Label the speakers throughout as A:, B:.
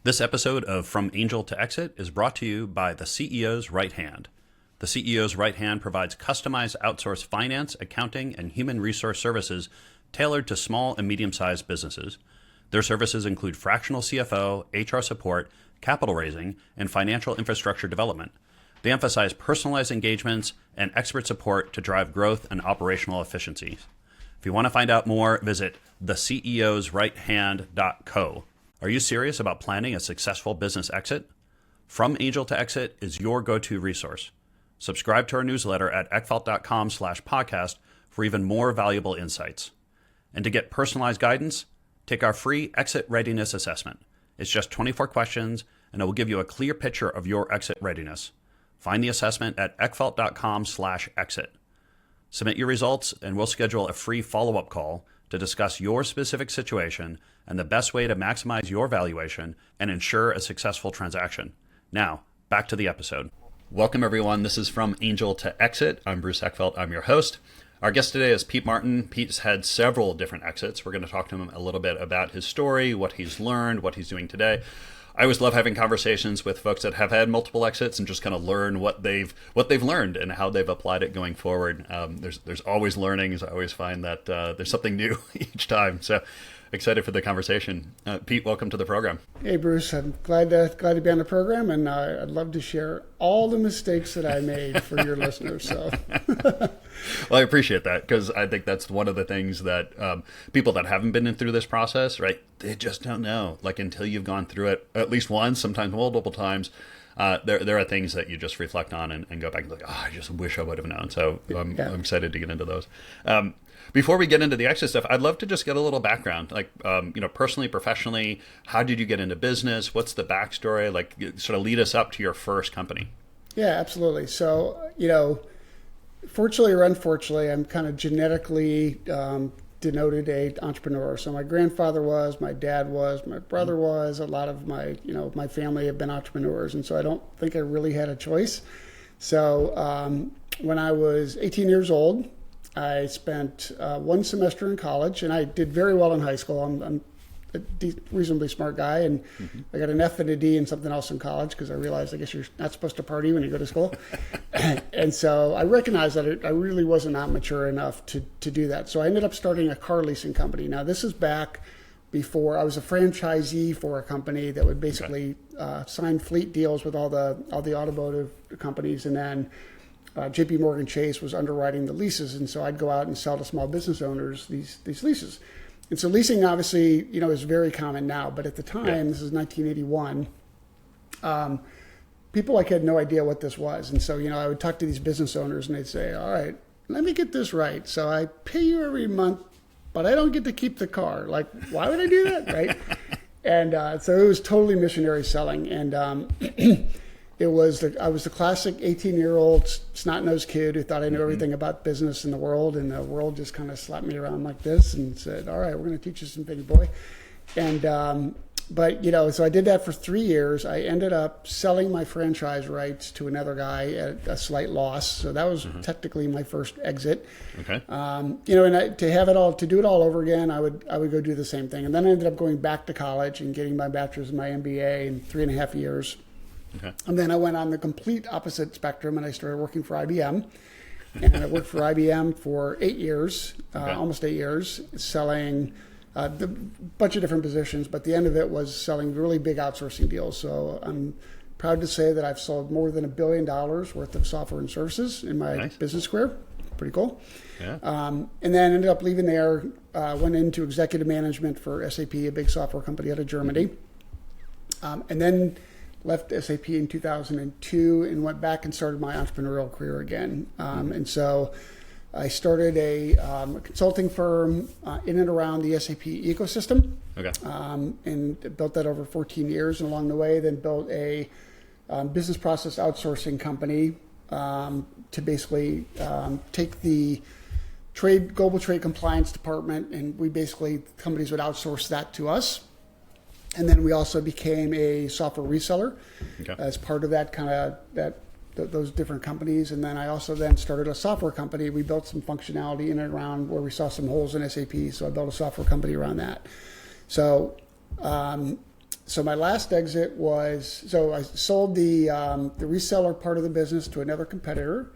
A: This episode of From Angel to Exit is brought to you by the CEO's Right Hand. The CEO's Right Hand provides customized outsourced finance, accounting, and human resource services tailored to small and medium-sized businesses. Their services include fractional CFO, HR support, capital raising, and financial infrastructure development. They emphasize personalized engagements and expert support to drive growth and operational efficiencies. If you want to find out more, visit theceosrighthand.co. Are you serious about planning a successful business exit? From Angel to Exit is your go-to resource. Subscribe to our newsletter at eckfeldt.com/podcast for even more valuable insights. And to get personalized guidance, take our free exit readiness assessment. It's just 24 questions, and it will give you a clear picture of your exit readiness. Find the assessment at eckfeldt.com/exit. Submit your results, and we'll schedule a free follow-up call to discuss your specific situation and the best way to maximize your valuation and ensure a successful transaction. Now, back to the episode. Welcome, everyone. This is From Angel to Exit. I'm Bruce Eckfeldt. I'm your host. Our guest today is Pete Martin. Pete's had several different exits. We're going to talk to him a little bit about his story, what he's learned, what he's doing today. I always love having conversations with folks that have had multiple exits and just kind of learn what they've learned and how they've applied it going forward. There's always learnings. I always find that there's something new each time. So excited for the conversation. Pete, welcome to the program.
B: Hey, Bruce. I'm glad to be on the program, and I'd love to share all the mistakes that I made for your listeners. So,
A: well, I appreciate that, because I think that's one of the things that people that haven't been through this process, right, they just don't know. Like, until you've gone through it at least once, sometimes multiple times, there are things that you just reflect on and go back and be like, I just wish I would have known. So I'm excited to get into those. Before we get into the exit stuff, I'd love to just get a little background, like, personally, professionally, how did you get into business? What's the backstory? Like, sort of lead us up to your first company.
B: Yeah, absolutely. So, fortunately or unfortunately, I'm kind of genetically denoted an entrepreneur. So my grandfather was, my dad was, my brother was, a lot of my family have been entrepreneurs. And so I don't think I really had a choice. So when I was 18 years old, I spent one semester in college, and I did very well in high school. I'm a reasonably smart guy, and I got an F and a D and something else in college because I realized I guess you're not supposed to party when you go to school. And so I recognized that I really was not mature enough to do that. So I ended up starting a car leasing company. Now, this is back before I was a franchisee for a company that would basically sign fleet deals with all the automotive companies, and then JP Morgan Chase was underwriting the leases, and so I'd go out and sell to small business owners these leases. And so leasing, obviously, is very common now, but at the time, This is 1981, people had no idea what this was. And so, I would talk to these business owners, and they'd say, all right, let me get this right. So I pay you every month, but I don't get to keep the car. Like, why would I do that, right? And so it was totally missionary selling, and I was the classic 18-year-old snot-nosed kid who thought I knew everything about business in the world, and the world just kind of slapped me around like this and said, all right, we're going to teach you some things, boy. And so I did that for 3 years. I ended up selling my franchise rights to another guy at a slight loss. So that was technically my first exit. Okay. And to do it all over again, I would go do the same thing. And then I ended up going back to college and getting my bachelor's and my MBA in 3.5 years. Okay. And then I went on the complete opposite spectrum, and I started working for IBM. And I worked for IBM for 8 years, almost 8 years, selling a bunch of different positions. But the end of it was selling really big outsourcing deals. So I'm proud to say that I've sold more than $1 billion worth of software and services in my business career. Pretty cool. Yeah. And then ended up leaving there, went into executive management for SAP, a big software company out of Germany. And then left SAP in 2002 and went back and started my entrepreneurial career again. And so I started a consulting firm in and around the SAP ecosystem. Okay. And built that over 14 years. And along the way, then built a business process outsourcing company to basically take the global trade compliance department, and companies would outsource that to us. And then we also became a software reseller as part of those different companies. And then I also started a software company. We built some functionality in and around where we saw some holes in SAP. So I built a software company around that. So So my last exit was, so I sold the reseller part of the business to another competitor.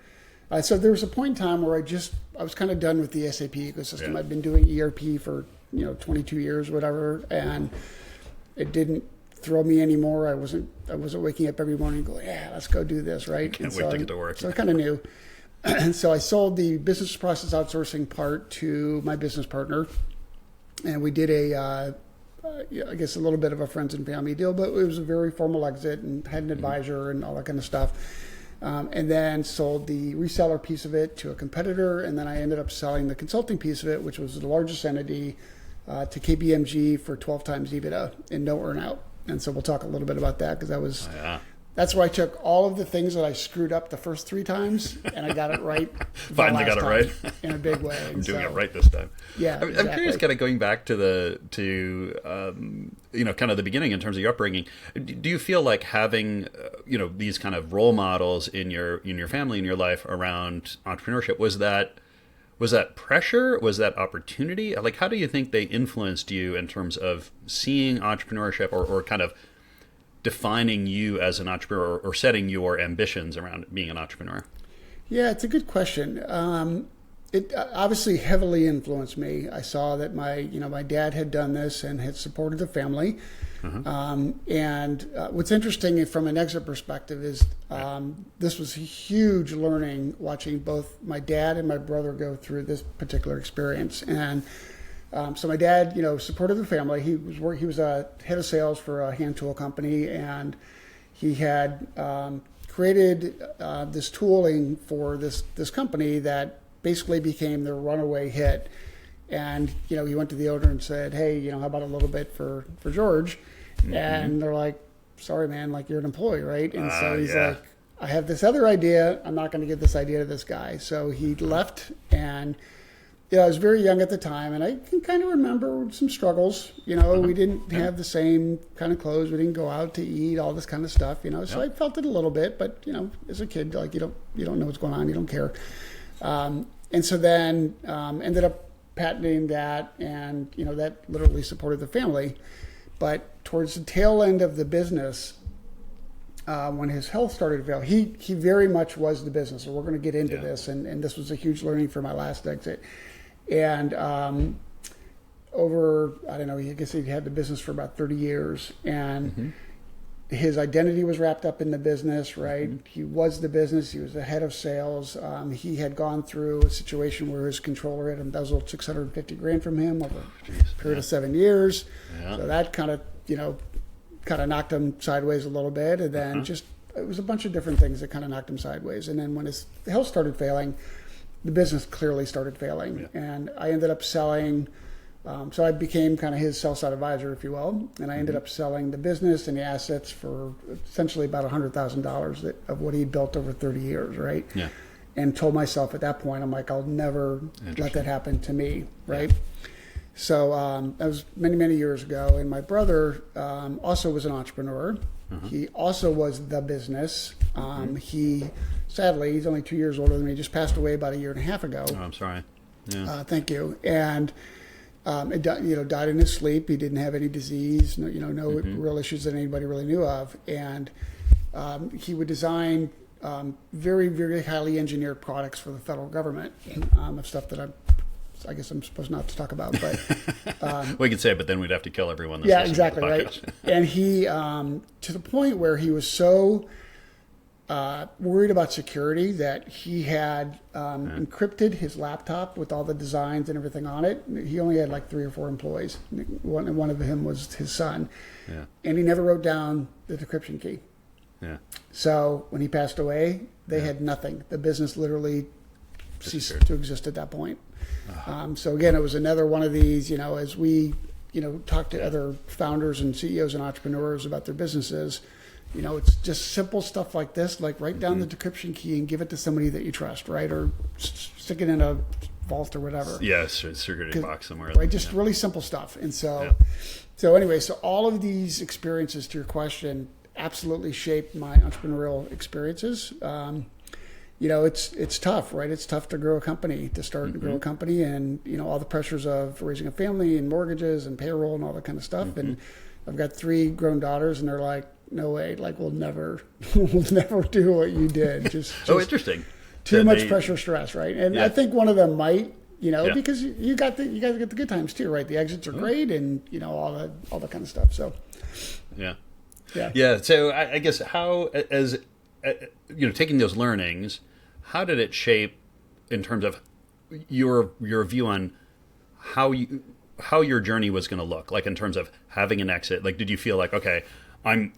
B: So there was a point in time where I was kind of done with the SAP ecosystem. I'd been doing ERP for 22 years, whatever, and it didn't thrill me anymore. I wasn't waking up every morning and going, yeah, let's go do this, right?
A: Can't wait to get to work.
B: So I kind of knew. And so I sold the business process outsourcing part to my business partner, and we did I guess a little bit of a friends and family deal, but it was a very formal exit and had an advisor and all that kind of stuff. And then sold the reseller piece of it to a competitor, and then I ended up selling the consulting piece of it, which was the largest entity, to KPMG for 12 times EBITDA and no earnout. And so we'll talk a little bit about that, because that's where I took all of the things that I screwed up the first 3 times, and I got it right.
A: Finally got it right
B: in a big way.
A: I'm doing it right this time.
B: Yeah,
A: I'm curious, kind of going back to kind of the beginning in terms of your upbringing. Do you feel like having these kind of role models in your family, in your life around entrepreneurship, was that pressure? Was that opportunity? Like, how do you think they influenced you in terms of seeing entrepreneurship or kind of defining you as an entrepreneur, or setting your ambitions around being an entrepreneur?
B: Yeah, it's a good question. It obviously heavily influenced me. I saw that my dad had done this and had supported the family. And what's interesting from an exit perspective is this was a huge learning, watching both my dad and my brother go through this particular experience. And so my dad, supported the family. He was a head of sales for a hand tool company, and he had created this tooling for this company that basically became their runaway hit. And he went to the owner and said, "Hey, how about a little bit for George?" And they're like, "Sorry, man, like, you're an employee, right?" And so he's like, "I have this other idea. I'm not going to give this idea to this guy." So he left, and I was very young at the time, and I can kind of remember some struggles. We didn't have the same kind of clothes. We didn't go out to eat, all this kind of stuff. So I felt it a little bit, but as a kid, like, you don't know what's going on, you don't care. And so then ended up patenting that, and that literally supported the family. But towards the tail end of the business, when his health started to fail, he very much was the business. So we're going to get into this, and this was a huge learning for my last exit. And over, I don't know, I guess he had the business for about 30 years, and his identity was wrapped up in the business, right? He was the business. He was the head of sales. He had gone through a situation where his controller had embezzled $650,000 from him over a period of 7 years. So that kind of knocked him sideways a little bit. And then it was a bunch of different things that kind of knocked him sideways. And then when his health started failing, the business clearly started failing. And I ended up selling. So I became kind of his sell-side advisor, if you will, and I ended up selling the business and the assets for essentially about $100,000 of what he'd built over 30 years, right? Yeah. And told myself at that point, I'm like, I'll never let that happen to me, right? So that was many, many years ago. And my brother also was an entrepreneur. He also was the business. Sadly, he's only 2 years older than me. He just passed away about a year and a half ago.
A: Oh, I'm sorry. Yeah.
B: Thank you. And died in his sleep. He didn't have any disease, no real issues that anybody really knew of. And he would design very, very highly engineered products for the federal government, of stuff that I guess I'm supposed not to talk about. But
A: we could say it, but then we'd have to kill everyone.
B: Yeah, exactly, right. And he, to the point where he was so worried about security that he had encrypted his laptop with all the designs and everything on it. He only had like 3 or 4 employees. One of them was his son. Yeah. And he never wrote down the decryption key. Yeah. So when he passed away, they had nothing. The business literally ceased to exist at that point. So again, it was another one of these, as we, talk to other founders and CEOs and entrepreneurs about their businesses, it's just simple stuff like this, like write down the decryption key and give it to somebody that you trust, right? Or stick it in a vault or whatever.
A: Yes, a security box somewhere.
B: Right, just really simple stuff. And so anyway, so all of these experiences, to your question, absolutely shaped my entrepreneurial experiences. It's tough, right? It's tough to grow a company, to start and grow a company, and all the pressures of raising a family and mortgages and payroll and all that kind of stuff. And I've got 3 grown daughters, and they're like, no way, like we'll never do what you did. Just
A: oh, interesting.
B: Too much pressure, stress, right? And I think one of them might, because you guys get the good times too, right? The exits are great, and all that kind of stuff. So
A: yeah. So I guess how, as taking those learnings, how did it shape in terms of your view on how your journey was going to look, like in terms of having an exit? Like, did you feel like, okay, I'm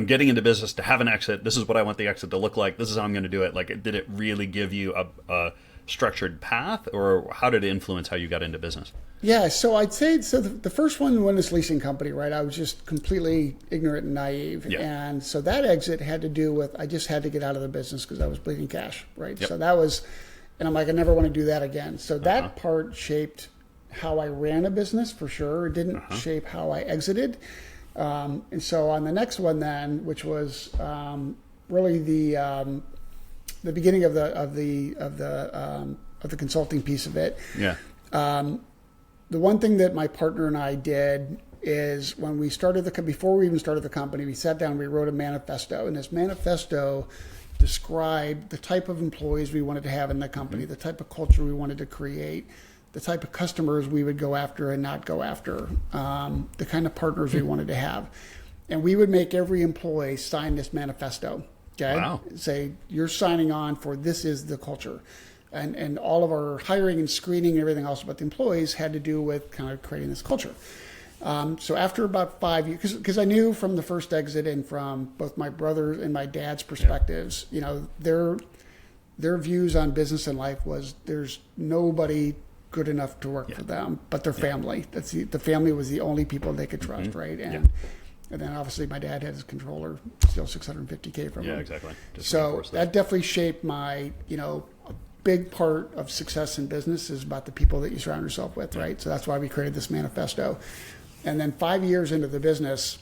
A: getting into business to have an exit. This is what I want the exit to look like. This is how I'm going to do it. Like, did it really give you a structured path, or how did it influence how you got into business?
B: Yeah, so I'd say, the first one, when this leasing company, right, I was just completely ignorant and naive.
A: Yep.
B: And so that exit had to do with, I just had to get out of the business because I was bleeding cash, right?
A: Yep.
B: So that was, and I'm like, I never want to do that again. So that part shaped how I ran a business for sure. It didn't shape how I exited. And so on the next one then, which was really the beginning of the consulting piece of it.
A: Yeah.
B: The one thing that my partner and I did is when we started before we even started the company, we sat down, we wrote a manifesto, and this manifesto described the type of employees we wanted to have in the company, the type of culture we wanted to create, the type of customers we would go after and not go after, the kind of partners we wanted to have. And we would make every employee sign this manifesto. Okay?
A: Wow.
B: Say, you're signing on for this is the culture. And all of our hiring and screening and everything else about the employees had to do with kind of creating this culture. So after about 5 years, because I knew from the first exit and from both my brother and my dad's perspectives, their views on business and life was there's nobody good enough to work for them, but their family. The family was the only people they could trust, right? And then obviously my dad had his controller, still $650K from him.
A: Yeah, exactly. Just
B: so that definitely shaped my, a big part of success in business is about the people that you surround yourself with, right? So that's why we created this manifesto. And then 5 years into the business,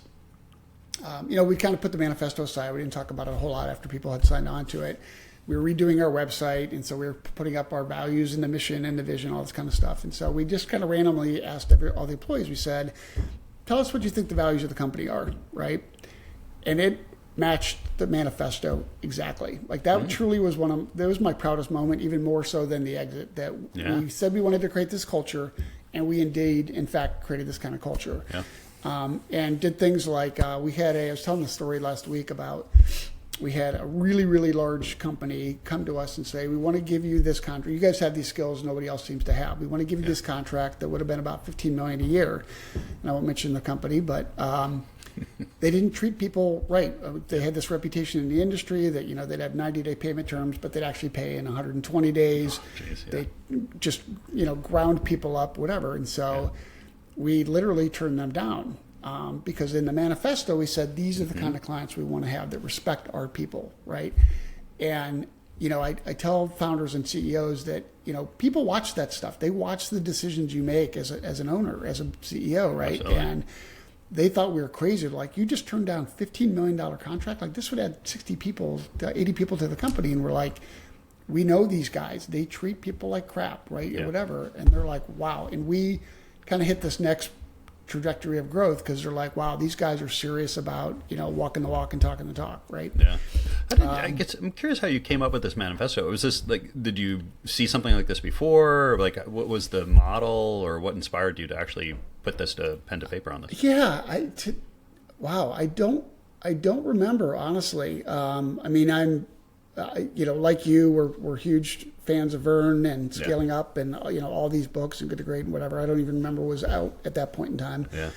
B: we kind of put the manifesto aside. We didn't talk about it a whole lot after people had signed on to it. We were redoing our website, and so we were putting up our values and the mission and the vision, all this kind of stuff. And so we just kind of randomly asked all the employees, we said, tell us what you think the values of the company are, right? And it matched the manifesto exactly. Like that truly was that was my proudest moment, even more so than the exit, that we said we wanted to create this culture, and we indeed, in fact, created this kind of culture. Yeah. And did things like, I was telling the story last week about, we had a really, really large company come to us and say, we want to give you this contract. You guys have these skills nobody else seems to have. We want to give you this contract that would have been about $15 million a year. And I won't mention the company, but they didn't treat people right. They had this reputation in the industry that, they'd have 90-day payment terms, but they'd actually pay in 120 days. They just, ground people up, whatever. And so we literally turned them down. Because in the manifesto, we said, these are the kind of clients we want to have that respect our people, right? And, I tell founders and CEOs that, people watch that stuff. They watch the decisions you make as an owner, as a CEO, right?
A: Absolutely.
B: And they thought we were crazy. Like, you just turned down $15 million contract. Like, this would add 80 people to the company. And we're like, we know these guys. They treat people like crap, right? Or whatever. And they're like, wow. And we kind of hit this next trajectory of growth because they're like, wow, these guys are serious about walking the walk and talking the talk, right?
A: Yeah. I'm curious how you came up with this manifesto. Was this like, did you see something like this before? Or like, what was the model, or what inspired you to actually put this to pen to paper on this?
B: Yeah, I don't remember, honestly. I'm like you, we're huge fans of Vern and Scaling Up and all these books and Good to Great and whatever. I don't even remember what was out at that point in time. Yeah.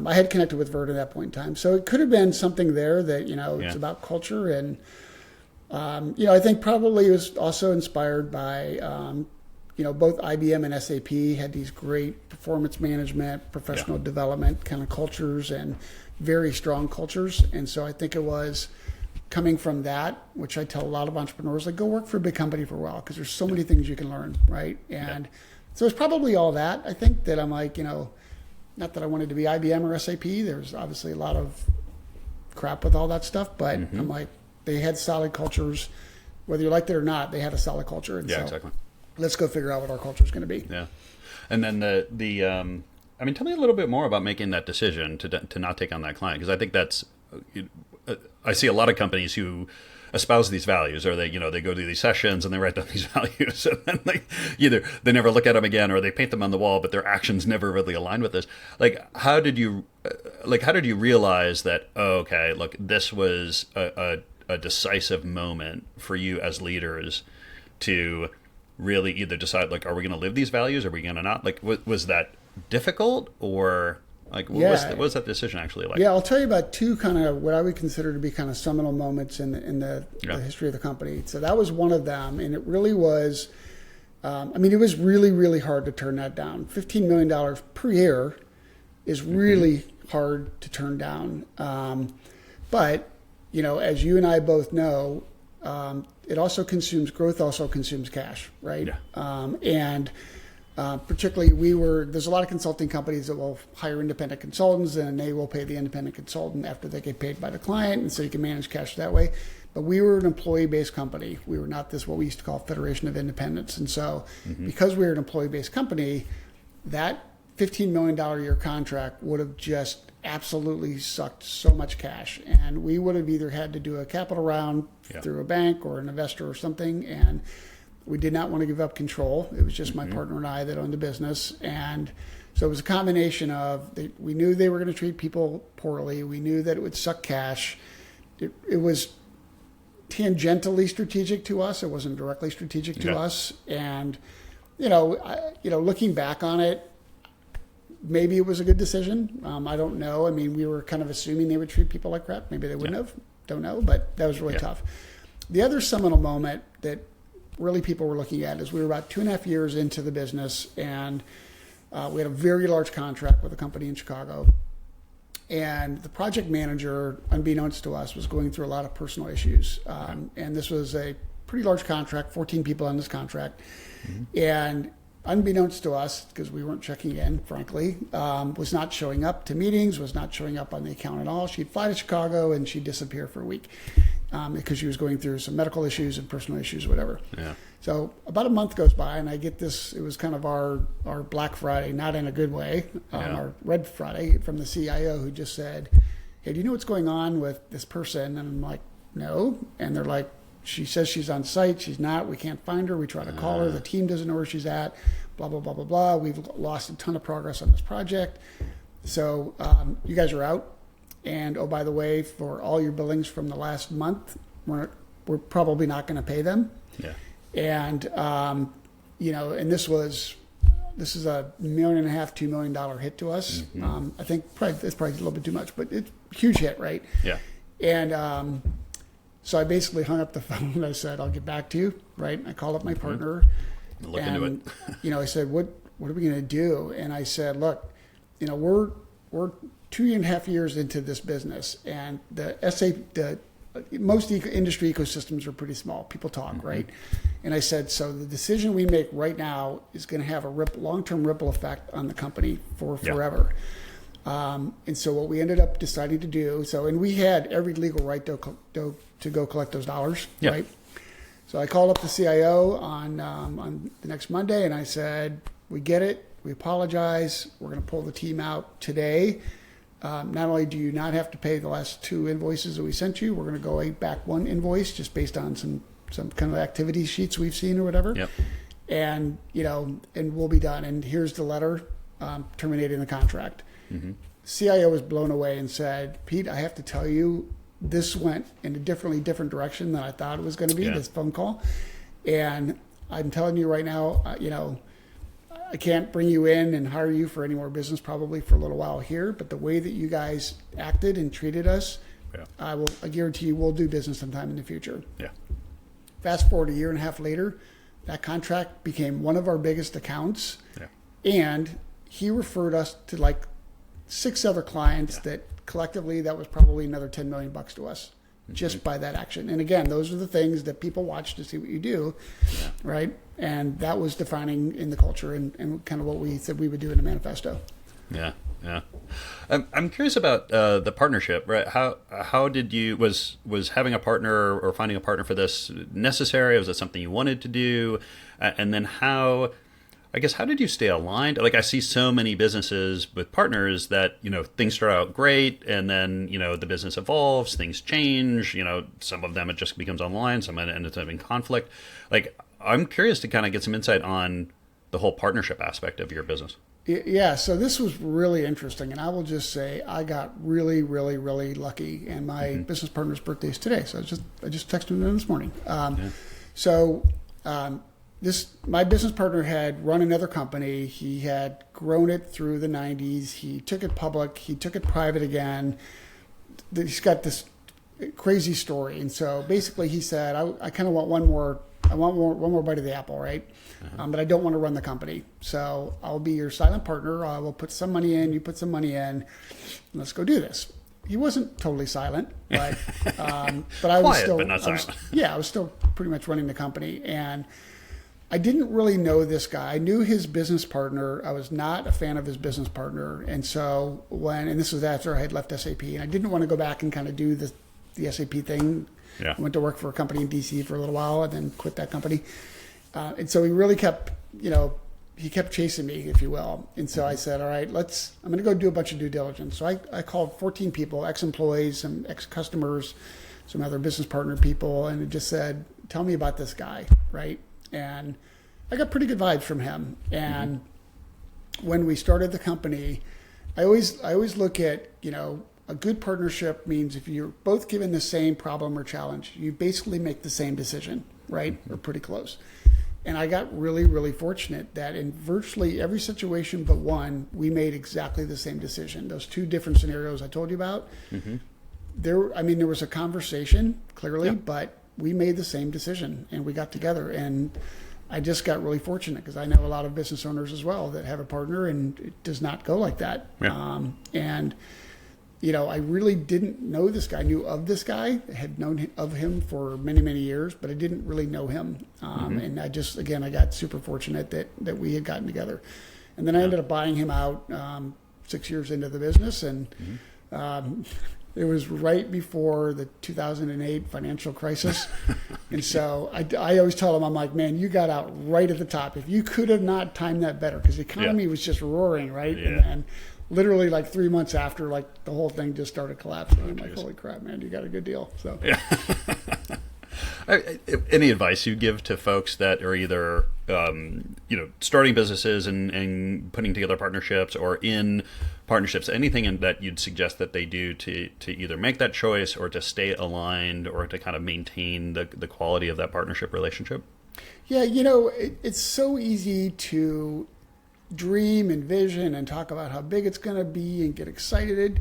B: I had connected with Vern at that point in time, so it could have been something there that it's about culture, and I think probably it was also inspired by both IBM and SAP had these great performance management, professional development kind of cultures, and very strong cultures, and so I think it was coming from that, which I tell a lot of entrepreneurs, like, go work for a big company for a while because there's so many things you can learn, right? And so it's probably all that. I think that I'm like, not that I wanted to be IBM or SAP. There's obviously a lot of crap with all that stuff, but I'm like, they had solid cultures. Whether you liked it or not, they had a solid culture. And so
A: exactly.
B: Let's go figure out what our culture is going to be.
A: Yeah. And then the I mean, tell me a little bit more about making that decision to not take on that client, because I think that's I see a lot of companies who espouse these values, or they go to these sessions and they write down these values, and then either they never look at them again, or they paint them on the wall, but their actions never really align with this. How did you realize that? Oh, okay, look, this was a decisive moment for you as leaders to really either decide, are we going to live these values, or are we going to not? Was that difficult, or what was that decision actually like?
B: Yeah, I'll tell you about two kind of what I would consider to be kind of seminal moments in the history of the company. So that was one of them, and it really was. It was really, really hard to turn that down. $15 million per year is really hard to turn down. But as you and I both know, it also consumes growth, also consumes cash, right? Yeah. Particularly, there's a lot of consulting companies that will hire independent consultants, and they will pay the independent consultant after they get paid by the client, and so you can manage cash that way. But we were an employee-based company. We were not what we used to call Federation of Independents. And so because we were an employee-based company, that $15 million a year contract would have just absolutely sucked so much cash. And we would have either had to do a capital round through a bank or an investor or something. And we did not want to give up control. It was just my partner and I that owned the business. And so it was a combination of, we knew they were going to treat people poorly. We knew that it would suck cash. It was tangentially strategic to us. It wasn't directly strategic to us. And, looking back on it, maybe it was a good decision. I don't know. I mean, we were kind of assuming they would treat people like crap. Maybe they wouldn't have. Don't know. But that was really tough. The other seminal moment that really people were looking at is we were about 2.5 years into the business, and we had a very large contract with a company in Chicago. And the project manager, unbeknownst to us, was going through a lot of personal issues. And this was a pretty large contract, 14 people on this contract. And unbeknownst to us, because we weren't checking in, frankly, was not showing up to meetings, was not showing up on the account at all. She'd fly to Chicago and she'd disappear for a week because she was going through some medical issues and personal issues, whatever. Yeah. So about a month goes by, and I get this. It was kind of our Black Friday, not in a good way, our Red Friday, from the CIO, who just said, "Hey, do you know what's going on with this person?" And I'm like, "No." And they're like, "She says she's on site. She's not. We can't find her. We try to call her. The team doesn't know where she's at. Blah, blah, blah, blah, blah. We've lost a ton of progress on this project. So you guys are out. And, oh, by the way, for all your billings from the last month, we're probably not going to pay them." Yeah. And, and this is a $1.5 million, $2 million hit to us. I think it's probably a little bit too much, but it's a huge hit, right? Yeah. And so I basically hung up the phone and I said, "I'll get back to you," right? I called up my partner.
A: Look into it.
B: I said, what are we going to do? And I said, "Look, we're 2.5 years into this business, and most industry ecosystems are pretty small. People talk, right?" And I said, "So the decision we make right now is going to have a long-term ripple effect on the company for forever." And so what we ended up deciding to do, and we had every legal right to go collect those dollars, right? So I called up the CIO on the next Monday, and I said, "We get it. We apologize. We're going to pull the team out today. Not only do you not have to pay the last 2 invoices that we sent you, we're going to go back 1 invoice just based on some kind of activity sheets we've seen or whatever. Yep. And and we'll be done. And here's the letter terminating the contract." CIO was blown away and said, "Pete, I have to tell you, this went in a different direction than I thought it was going to be, this phone call. And I'm telling you right now, I can't bring you in and hire you for any more business probably for a little while here, but the way that you guys acted and treated us, I guarantee you we'll do business sometime in the future." Yeah. Fast forward 1.5 years later, that contract became one of our biggest accounts. Yeah. And he referred us to 6 other clients that collectively, that was probably another $10 million to us just by that action. And again, those are the things that people watch to see what you do, right? And that was defining in the culture and kind of what we said we would do in the manifesto. Yeah,
A: yeah. I'm curious about the partnership, right? How did you was having a partner or finding a partner for this necessary? Was it something you wanted to do? And then how? I guess, how did you stay aligned? Like, I see so many businesses with partners that, things start out great and then, the business evolves, things change, some of them it just becomes online, some of it ends up in conflict. Like, I'm curious to kind of get some insight on the whole partnership aspect of your business.
B: Yeah, so this was really interesting, and I will just say I got really, really, really lucky. And my business partner's birthday is today, so I just texted him this morning. My business partner had run another company. He had grown it through the 90s. He took it public. He took it private again. He's got this crazy story, and so basically he said, I kind of want one more bite of the apple, right? But I don't want to run the company. So I'll be your silent partner. I will put some money in, you put some money in. Let's go do this. He wasn't totally silent, but I was still,
A: but not silent.
B: I was still pretty much running the company. And I didn't really know this guy. I knew his business partner. I was not a fan of his business partner. And so and this was after I had left SAP, and I didn't want to go back and kind of do the SAP thing.
A: Yeah.
B: I went to work for a company in DC for a little while and then quit that company. And so he really kept, he kept chasing me, if you will. And so I said, all right, I'm going to go do a bunch of due diligence. So I called 14 people, ex-employees, some ex-customers, some other business partner people, and it just said, tell me about this guy, right? And I got pretty good vibes from him. And when we started the company, I always look at, a good partnership means if you're both given the same problem or challenge, you basically make the same decision, right? Or pretty close. And I got really, really fortunate that in virtually every situation but one, we made exactly the same decision. Those two different scenarios I told you about, there was a conversation, clearly, but we made the same decision and we got together. And I just got really fortunate because I know a lot of business owners as well that have a partner and it does not go like that. I really didn't know this guy. I knew of this guy, had known of him for many, many years, but I didn't really know him. And I got super fortunate that we had gotten together. And then I ended up buying him out 6 years into the business. And it was right before the 2008 financial crisis. And so I always tell him, I'm like, man, you got out right at the top. If you could have not timed that better, because the economy was just roaring, right?
A: Yeah.
B: And literally like 3 months after, like the whole thing just started collapsing. I'm like, holy crap, man, you got a good deal. So,
A: any advice you give to folks that are either, starting businesses and putting together partnerships or in partnerships, anything that you'd suggest that they do to either make that choice or to stay aligned or to kind of maintain the quality of that partnership relationship?
B: Yeah, it's so easy to dream and vision and talk about how big it's going to be and get excited,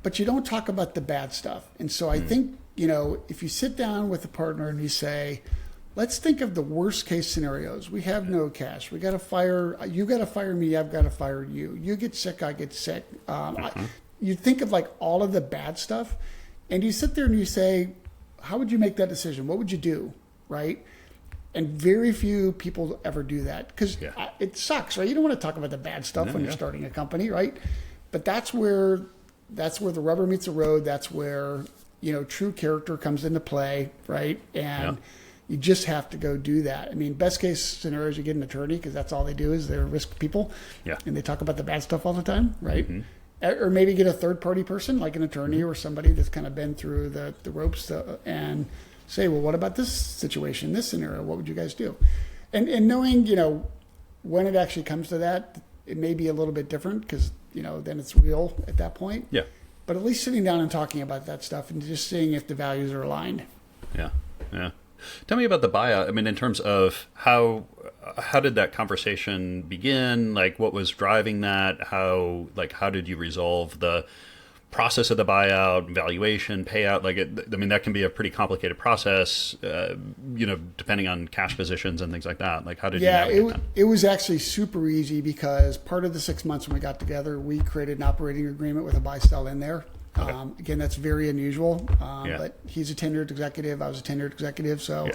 B: but you don't talk about the bad stuff. And so I think, if you sit down with a partner and you say, let's think of the worst case scenarios. We have no cash. You got to fire me. I've got to fire you. You get sick. I get sick. You think of like all of the bad stuff and you sit there and you say, how would you make that decision? What would you do? Right. And very few people ever do that because it sucks, right? You don't want to talk about the bad stuff when you're starting a company, right? But that's where the rubber meets the road. That's where, true character comes into play, right? And you just have to go do that. I mean, best case scenario is you get an attorney because that's all they do is they're risk people. Yeah. And they talk about the bad stuff all the time, right? Or maybe get a third party person like an attorney or somebody that's kind of been through the ropes and say, well, what about this situation, this scenario? What would you guys do? And knowing, when it actually comes to that, it may be a little bit different because, then it's real at that point. Yeah. But at least sitting down and talking about that stuff and just seeing if the values are aligned. Yeah. Yeah.
A: Tell me about the buyout. I mean, in terms of how did that conversation begin? Like, what was driving that? How did you resolve the process of the buyout, valuation, payout? That can be a pretty complicated process, depending on cash positions and things like that. Like, how did you navigate that?
B: It was actually super easy because part of the 6 months when we got together, we created an operating agreement with a buy-sell in there. Okay. Again, that's very unusual, but he's a tenured executive. I was a tenured executive. So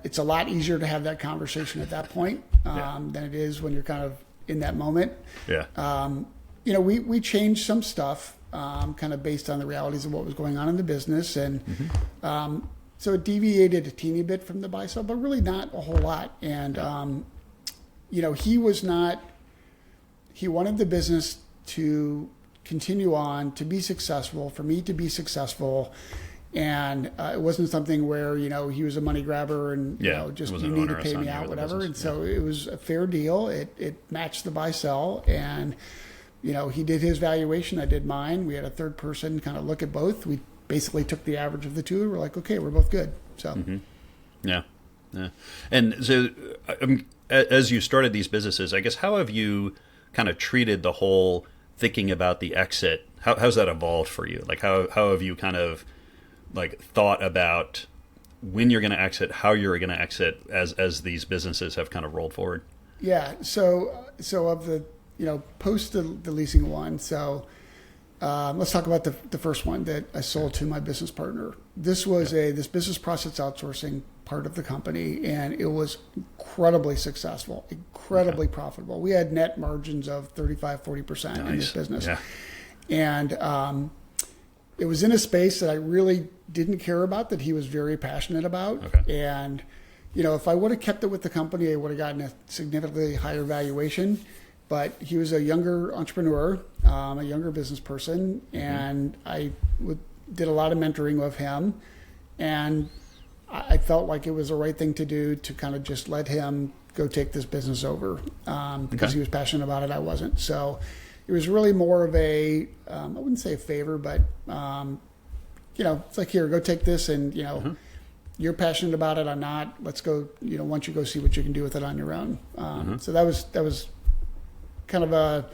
B: it's a lot easier to have that conversation at that point than it is when you're kind of in that moment. Yeah. We changed some stuff kind of based on the realities of what was going on in the business. And so it deviated a teeny bit from the buy-sell, but really not a whole lot. And he wanted the business to continue on, to be successful, for me to be successful. And it wasn't something where, he was a money grabber and, just you need to pay me out, whatever. And so it was a fair deal. It matched the buy sell. And, he did his valuation. I did mine. We had a third person kind of look at both. We basically took the average of the two. We're like, okay, we're both good. So,
A: yeah. And so as you started these businesses, I guess, how have you kind of treated the whole thinking about the exit? How's that evolved for you? Like, how have you kind of thought about when you're going to exit, how you're going to exit as these businesses have kind of rolled forward?
B: Yeah. So of the, post the leasing one. So let's talk about the first one that I sold to my business partner. This was this business process outsourcing part of the company, and it was incredibly successful, incredibly profitable. We had net margins of 35-40% in this business. Yeah. And it was in a space that I really didn't care about, that he was very passionate about. Okay. And, if I would have kept it with the company, I would have gotten a significantly higher valuation. But he was a younger entrepreneur, a younger business person, and I did a lot of mentoring with him. And I felt like it was the right thing to do to kind of just let him go take this business over because he was passionate about it. I wasn't. So it was really more of a, I wouldn't say a favor, but, it's like, here, go take this and, you're passionate about it. I'm not. Let's go, why don't you go see what you can do with it on your own. So that was kind of a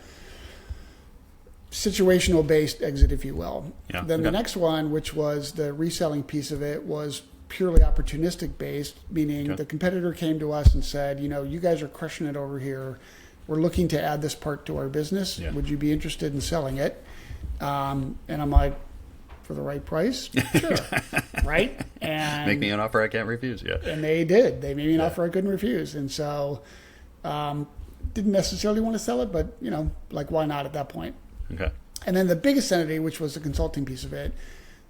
B: situational based exit, if you will. Yeah. Then the next one, which was the reselling piece of it, was purely opportunistic based, meaning the competitor came to us and said, you guys are crushing it over here. We're looking to add this part to our business. Yeah. Would you be interested in selling it? And I'm like, for the right price? Sure. Right? And
A: make me an offer I can't refuse. Yeah.
B: And they did. They made me an offer I couldn't refuse. And so didn't necessarily want to sell it, but, why not at that point? Okay. And then the biggest entity, which was the consulting piece of it,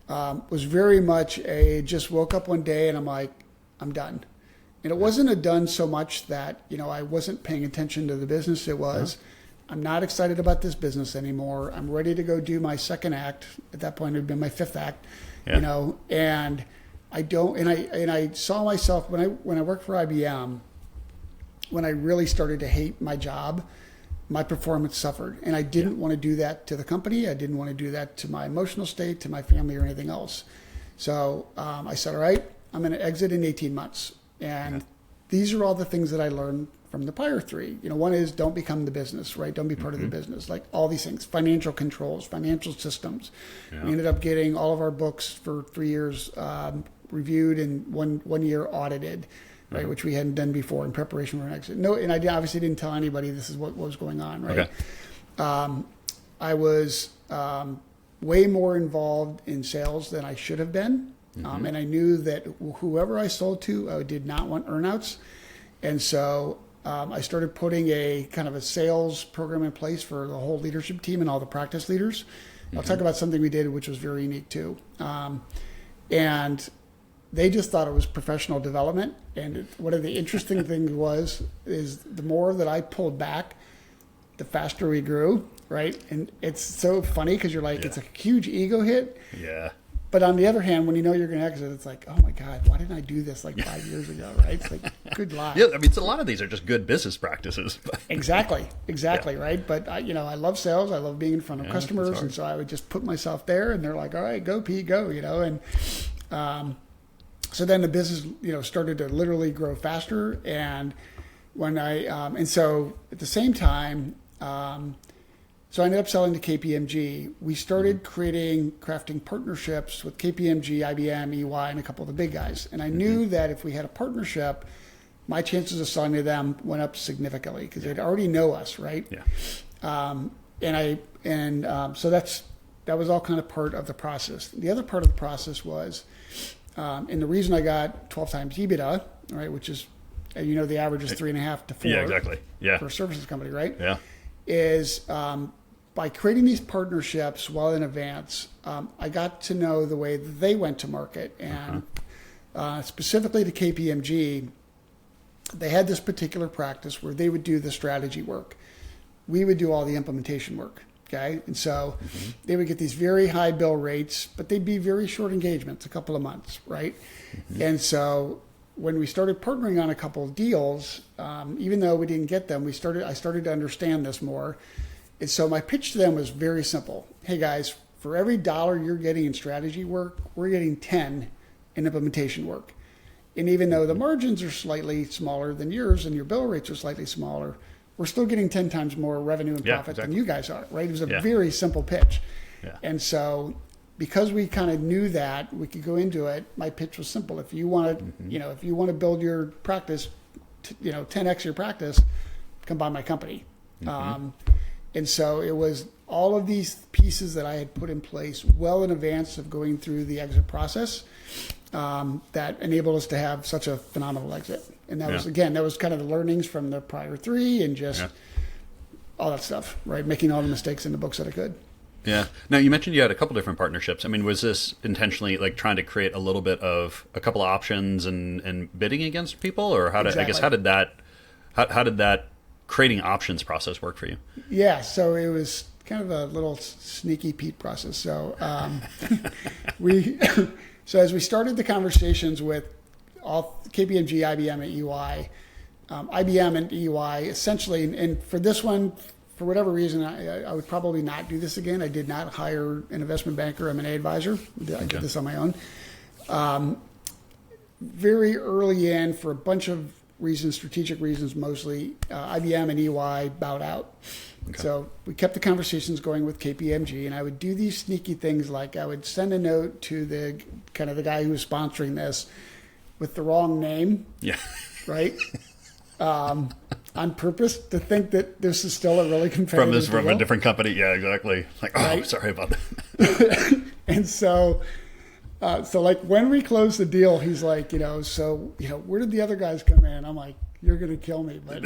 B: was very much just woke up one day and I'm like, I'm done. And it wasn't a done so much that, I wasn't paying attention to the business. It was, I'm not excited about this business anymore. I'm ready to go do my second act. At that point, it had been my fifth act, and I don't, and I saw myself when I worked for IBM, when I really started to hate my job, my performance suffered. And I didn't want to do that to the company. I didn't want to do that to my emotional state, to my family, or anything else. So I said, all right, I'm going to exit in 18 months. And these are all the things that I learned from the prior three. One is don't become the business, right? Don't be part of the business. Like all these things, financial controls, financial systems. Yeah. We ended up getting all of our books for 3 years reviewed and one year audited, right? Which we hadn't done before in preparation for an exit. No, and I obviously didn't tell anybody this is what was going on, right? Okay. I was way more involved in sales than I should have been. And I knew that whoever I sold to, I did not want earnouts. And so I started putting a kind of a sales program in place for the whole leadership team and all the practice leaders. I'll talk about something we did, which was very unique too. And they just thought it was professional development. And one of the interesting things is the more that I pulled back, the faster we grew, right? And it's so funny because you're like, it's a huge ego hit. Yeah. But on the other hand, when you know you're going to exit, it's like, oh my God, why didn't I do this 5 years ago, right? It's like, good luck.
A: Yeah, I mean, a lot of these are just good business practices.
B: Exactly, right? But, I love sales. I love being in front of customers. And so I would just put myself there and they're like, all right, go Pete, go, And so then the business, started to literally grow faster. And when and so at the same time, so I ended up selling to KPMG. We started crafting partnerships with KPMG, IBM, EY, and a couple of the big guys. And I knew that if we had a partnership, my chances of selling to them went up significantly because they'd already know us, right? Yeah. So that was all kind of part of the process. The other part of the process was, and the reason I got 12 times EBITDA, right, which is, the average is 3.5 to 4.
A: Yeah, exactly. Yeah.
B: For a services company, right?
A: Yeah.
B: Is by creating these partnerships well in advance, I got to know the way that they went to market. And specifically to KPMG, they had this particular practice where they would do the strategy work. We would do all the implementation work. Okay. And so they would get these very high bill rates, but they'd be very short engagements, a couple of months. Right. And so when we started partnering on a couple of deals, even though we didn't get them, I started to understand this more. And so my pitch to them was very simple. Hey guys, for every dollar you're getting in strategy work, we're getting 10 in implementation work. And even though the margins are slightly smaller than yours and your bill rates are slightly smaller, we're still getting 10 times more revenue and profit than you guys are, right? It was a very simple pitch. Yeah. And so because we kind of knew that, we could go into it, my pitch was simple. If you want to, if you want to build your practice, 10x your practice, come buy my company. And so it was all of these pieces that I had put in place well in advance of going through the exit process that enabled us to have such a phenomenal exit. And that was, again, that was kind of the learnings from the prior three and just all that stuff, right? Making all the mistakes in the books that I could.
A: Yeah. Now, you mentioned you had a couple different partnerships. I mean, was this intentionally like trying to create a little bit of a couple of options and bidding against people? Or how did that creating options process work for you?
B: Yeah. So it was kind of a little sneaky Pete process. So so as we started the conversations with all KPMG, IBM, and EY, IBM and EY essentially, and for this one, for whatever reason, I would probably not do this again. I did not hire an investment banker, M&A advisor. I did this on my own. Very early in, for a bunch of reasons, strategic reasons mostly, IBM and EY bowed out. So we kept the conversations going with KPMG, and I would do these sneaky things like I would send a note to the guy who was sponsoring this with the wrong name. Yeah. Right? On purpose to think that this is still a really competitive
A: from a different company. Yeah, exactly. Like, right? Sorry about that.
B: And so like when we closed the deal, he's like, where did the other guys come in? I'm like, you're going to kill me, but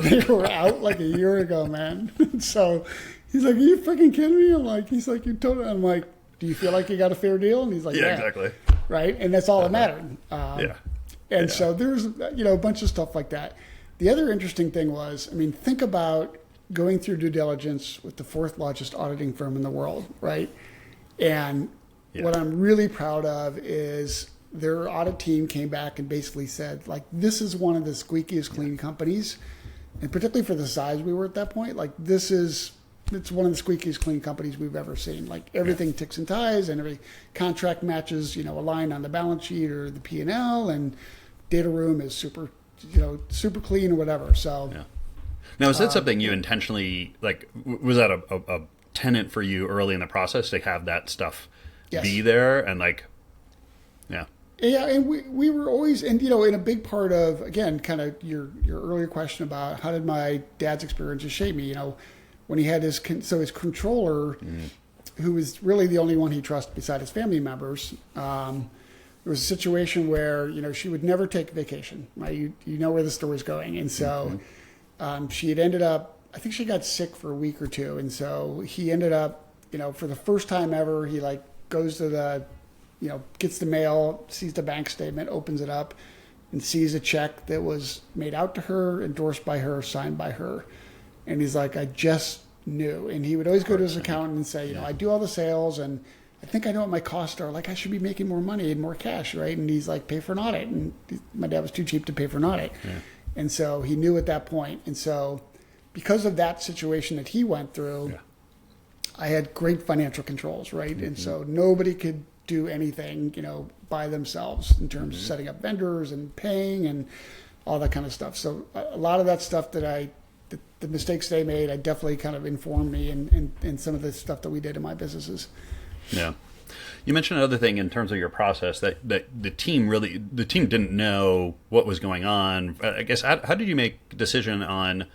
B: they were out like a year ago, man. So he's like, are you freaking kidding me? I'm like, I'm like, do you feel like you got a fair deal? And he's like, yeah,
A: exactly.
B: Right. And that's all that mattered. And so there's, a bunch of stuff like that. The other interesting thing was, think about going through due diligence with the fourth largest auditing firm in the world, right? And what I'm really proud of is their audit team came back and basically said, like, this is one of the squeakiest clean companies. And particularly for the size we were at that point, like, it's one of the squeakiest clean companies we've ever seen. Like, everything ticks and ties and every contract matches, aligned on the balance sheet or the P&L, and data room is super clean or whatever. So
A: now, is that something you intentionally, like, was that a tenet for you early in the process to have that stuff be there? And like,
B: yeah, and we were always, and in a big part of, again, kind of your earlier question about how did my dad's experiences shape me, when he had his controller, who was really the only one he trusted beside his family members. There was a situation where, she would never take vacation, right? You know where the story's going. And so she had ended up, I think she got sick for a week or two. And so he ended up, for the first time ever, he like goes to the, gets the mail, sees the bank statement, opens it up, and sees a check that was made out to her, endorsed by her, signed by her. And he's like, I just knew. And he would always go to his accountant and say, I do all the sales, and I think I know what my costs are. Like, I should be making more money and more cash, right? And he's like, pay for an audit. And my dad was too cheap to pay for an audit. Yeah. And so he knew at that point. And so because of that situation that he went through, I had great financial controls, right? And so nobody could do anything, by themselves in terms of setting up vendors and paying and all that kind of stuff. So a lot of that stuff the mistakes they made, I definitely kind of informed me in some of the stuff that we did in my businesses.
A: Yeah. You mentioned another thing in terms of your process that the team didn't know what was going on. I guess, how did you make a decision on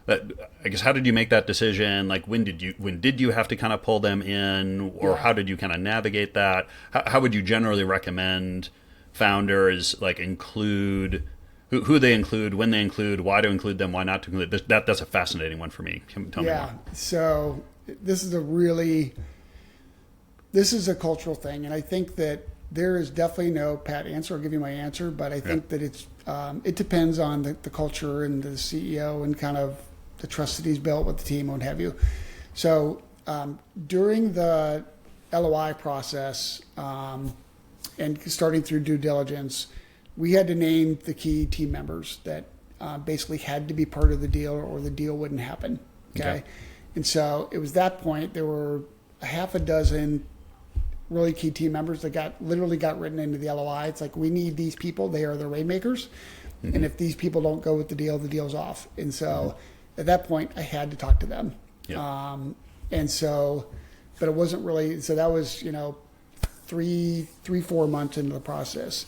A: that? I guess, how did you make that decision? Like, when did you have to kind of pull them in, or how did you kind of navigate that? How would you generally recommend founders like include who they include, when they include, why to include them, why not to include? That's a fascinating one for me. Tell me more. So
B: this is a cultural thing, and I think that there is definitely no pat answer. I'll give you my answer, but I think that it depends on the culture and the CEO and kind of the trust that he's built with the team, what have you. So during the LOI process and starting through due diligence, we had to name the key team members that basically had to be part of the deal or the deal wouldn't happen. Okay. And so it was that point, there were a half a dozen really key team members that literally got written into the LOI. It's like, we need these people. They are the rainmakers. Mm-hmm. And if these people don't go with the deal's off. And so at that point, I had to talk to them. Yeah. And so, but it wasn't really, so that was, 4 months into the process.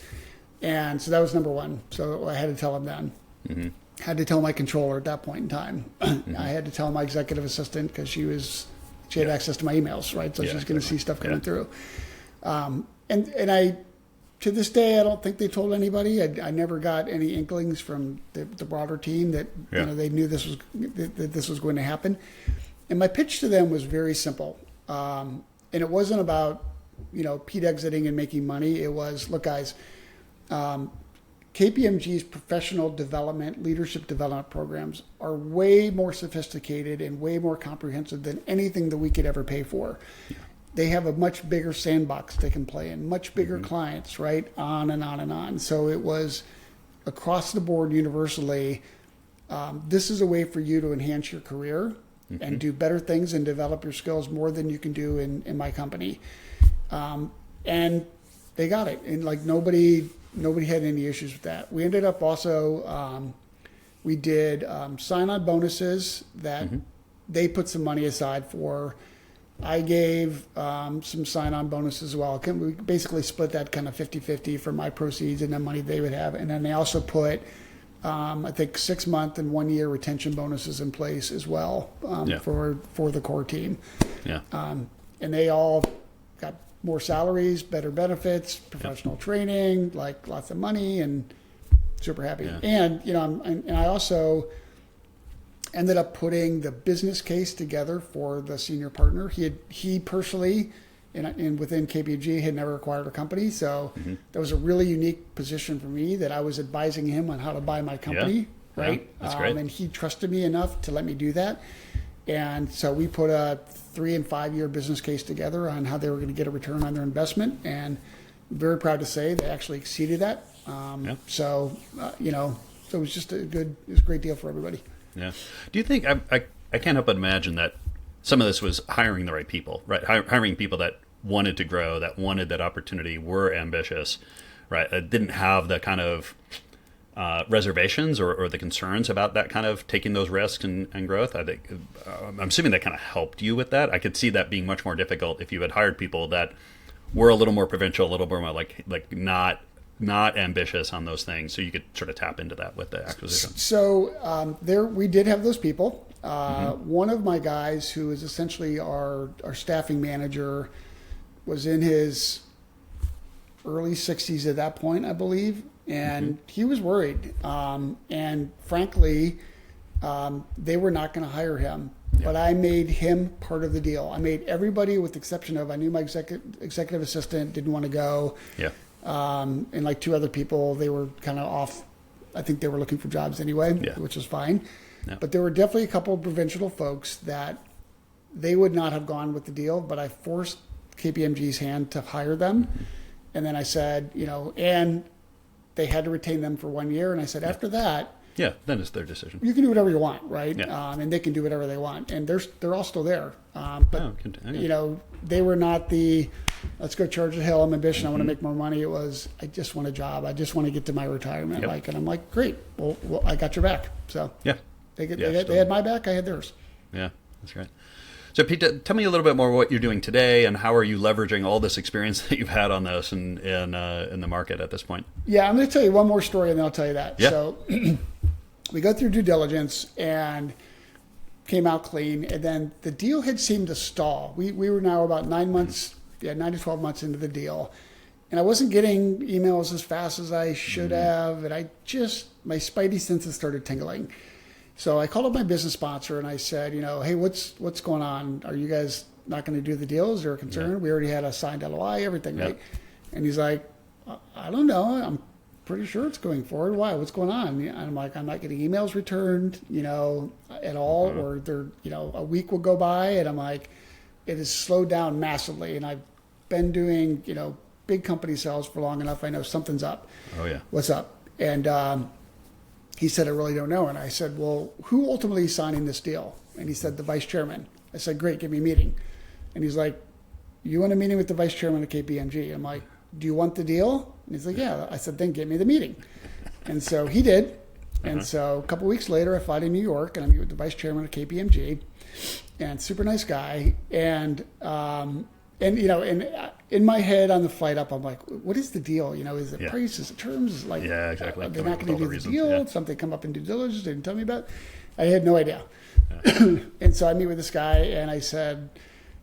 B: And so that was number one. So I had to tell them then. Mm-hmm. I had to tell my controller at that point in time. Mm-hmm. I had to tell my executive assistant because she had access to my emails, right? So she's going to see stuff coming through. And I, to this day, I don't think they told anybody. I never got any inklings from the broader team that they knew that this was going to happen. And my pitch to them was very simple. And it wasn't about, Pete exiting and making money. It was, look, guys, KPMG's professional development, leadership development programs are way more sophisticated and way more comprehensive than anything that we could ever pay for. Yeah. They have a much bigger sandbox they can play in, much bigger clients, right? On and on and on. So it was across the board universally, this is a way for you to enhance your career and do better things and develop your skills more than you can do in my company. And they got it. And like nobody had any issues with that. We ended up also, we did sign-on bonuses that they put some money aside for. I gave some sign-on bonuses as well. We basically split that kind of 50-50 from my proceeds and the money they would have. And then they also put, I think, 6-month and 1-year retention bonuses in place as well for the core team. Yeah. And they all got more salaries, better benefits, professional training, like lots of money, and super happy. Yeah. And and I also ended up putting the business case together for the senior partner. He personally, and within KPMG, had never acquired a company, so that was a really unique position for me that I was advising him on how to buy my company. Yeah. Right? Yeah, that's great. And he trusted me enough to let me do that. And so we put a 3 and 5 year business case together on how they were going to get a return on their investment, and I'm very proud to say they actually exceeded that. So it was just a great deal for everybody.
A: Yeah. Do you think I can't help but imagine that some of this was hiring the right people, right? Hiring people that wanted to grow, that wanted that opportunity, were ambitious, right? Didn't have the kind of reservations or the concerns about that kind of taking those risks and growth. I think I'm assuming that kind of helped you with that. I could see that being much more difficult if you had hired people that were a little more provincial, a little more like not ambitious on those things. So you could sort of tap into that with the acquisition.
B: So we did have those people. One of my guys, who is essentially our staffing manager, was in his early 60s at that point, I believe. And he was worried. And frankly, they were not going to hire him. Yeah. But I made him part of the deal. I made everybody, with the exception of, I knew my executive assistant didn't want to go. Yeah. And like 2 other people, they were kind of off. I think they were looking for jobs anyway, which was fine. Yeah. But there were definitely a couple of provincial folks that they would not have gone with the deal, but I forced KPMG's hand to hire them. And then I said, and they had to retain them for 1 year. And I said, after that,
A: then it's their decision.
B: You can do whatever you want, right? Yeah. And they can do whatever they want. And they're all still there. But, they were not let's go charge the hill. I'm ambitious. I want to make more money. It was, I just want a job. I just want to get to my retirement. Yep. And I'm like, great. Well, I got your back. So they had my back. I had theirs.
A: Yeah, that's great. So Pete, tell me a little bit more what you're doing today, and how are you leveraging all this experience that you've had on this in the market at this point?
B: Yeah, I'm going to tell you one more story, and then I'll tell you that. Yeah. So we go through due diligence and came out clean, and then the deal had seemed to stall. We were now about 9 months, 9 to 12 months into the deal, and I wasn't getting emails as fast as I should have, and my spidey senses started tingling. So I called up my business sponsor and I said, hey, what's going on? Are you guys not going to do the deal? Is there a concern? Yeah. We already had a signed LOI, everything, right? And he's like, I don't know. I'm pretty sure it's going forward. Why? What's going on? And I'm like, I'm not getting emails returned, at all, or they're, a week will go by, and I'm like, it has slowed down massively. And I've been doing, big company sales for long enough. I know something's up.
A: Oh yeah.
B: What's up? And he said, I really don't know. And I said, well, who ultimately is signing this deal? And he said, the vice chairman. I said, great, give me a meeting. And he's like, you want a meeting with the vice chairman of KPMG? I'm like, do you want the deal? And he's like, yeah. I said, then get me the meeting. And so he did. And so a couple of weeks later, I fly to New York and I meet with the vice chairman of KPMG, and super nice guy. And in my head on the flight up, I'm like, what is the deal? Is it price? Is it terms? Is it like,
A: yeah, exactly.
B: They're not going to do the deal.
A: Yeah.
B: Something come up in due diligence. They didn't tell me about it. I had no idea. And so I meet with this guy and I said,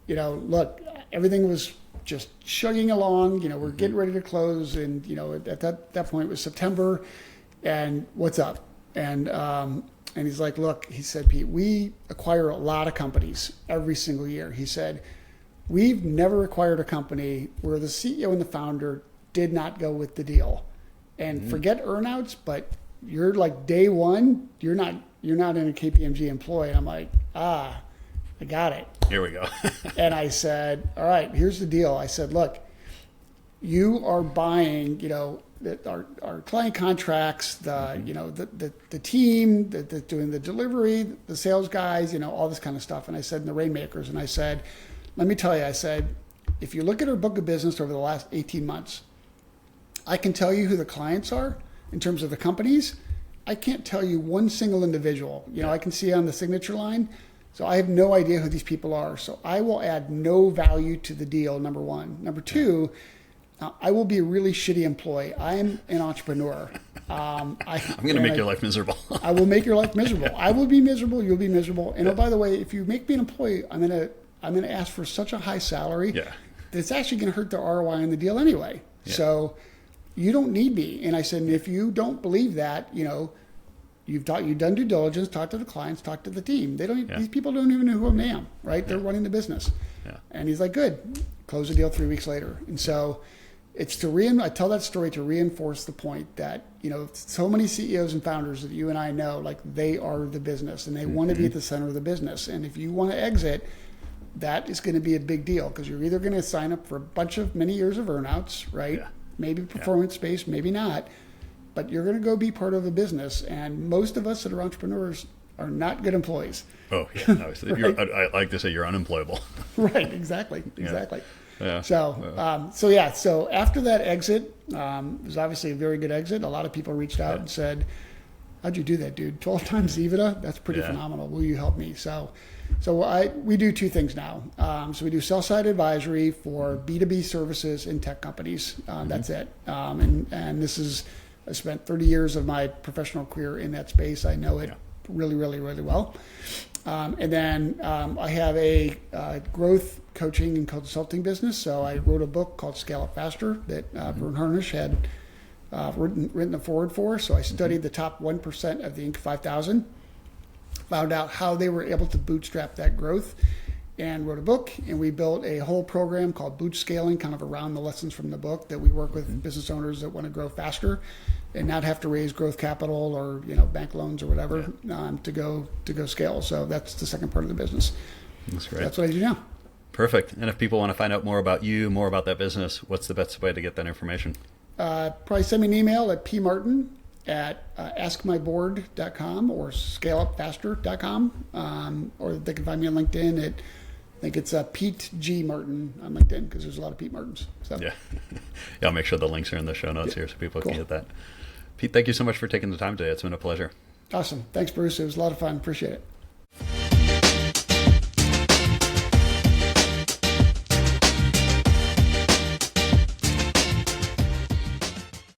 B: look, everything was just chugging along. We're getting ready to close. And, at that point it was September. And what's up? And he's like, look, he said, Pete, we acquire a lot of companies every single year. He said, we've never acquired a company where the CEO and the founder did not go with the deal. And forget earnouts, but you're like day one, you're not in a KPMG employee. And I'm like, I got it.
A: Here we go.
B: And I said, all right, here's the deal. I said, look, you are buying, our client contracts, the team that's doing the delivery, the sales guys, all this kind of stuff. And I said, and the rainmakers. And I said, let me tell you, I said, if you look at our book of business over the last 18 months, I can tell you who the clients are in terms of the companies. I can't tell you one single individual. I can see on the signature line. So I have no idea who these people are. So I will add no value to the deal, number one. Number two, I will be a really shitty employee. I'm an entrepreneur. I'm
A: going to make your life miserable.
B: I will make your life miserable. I will be miserable. You'll be miserable. And oh, by the way, if you make me an employee, I'm going to ask for such a high salary that it's actually going to hurt the ROI on the deal anyway. Yeah. So you don't need me. And I said, if you don't believe that, you've done due diligence, talk to the clients, talk to the team. These people don't even know who I am, right? They're running the business. Yeah. And he's like, good. Close the deal 3 weeks later. And so it's I tell that story to reinforce the point that, so many CEOs and founders that you and I know, like they are the business and they want to be at the center of the business. And if you want to exit, that is going to be a big deal because you're either going to sign up for a bunch of many years of earnouts, right? Yeah. Maybe performance-based, maybe not. But you're going to go be part of a business. And most of us that are entrepreneurs are not good employees.
A: Oh, yeah. No, right? I like to say you're unemployable.
B: Right, exactly. Yeah. So after that exit, it was obviously a very good exit. A lot of people reached out and said, how'd you do that, dude? 12 times EBITDA? That's pretty phenomenal. Will you help me? So we do two things now. So we do sell-side advisory for B2B services in tech companies. That's it. And this is, I spent 30 years of my professional career in that space. I know it really, really, really well. And then I have a growth coaching and consulting business. So I wrote a book called Scale Up Faster that Vern Harnish had written the forward for. So I studied the top 1% of the Inc. 5000, found out how they were able to bootstrap that growth, and wrote a book. And we built a whole program called Boot Scaling, kind of around the lessons from the book, that we work with business owners that want to grow faster and not have to raise growth capital or bank loans or whatever to go scale. So that's the second part of the business.
A: That's great.
B: That's what I do now.
A: Perfect. And if people want to find out more about you, more about that business, what's the best way to get that information?
B: Probably send me an email at pmartin@askmyboard.com or scaleupfaster.com, or they can find me on LinkedIn at, I think it's Pete G. Martin on LinkedIn, because there's a lot of Pete Martins. So.
A: Yeah, I'll make sure the links are in the show notes here so people can get that. Pete, thank you so much for taking the time today. It's been a pleasure.
B: Awesome. Thanks, Bruce. It was a lot of fun. Appreciate it.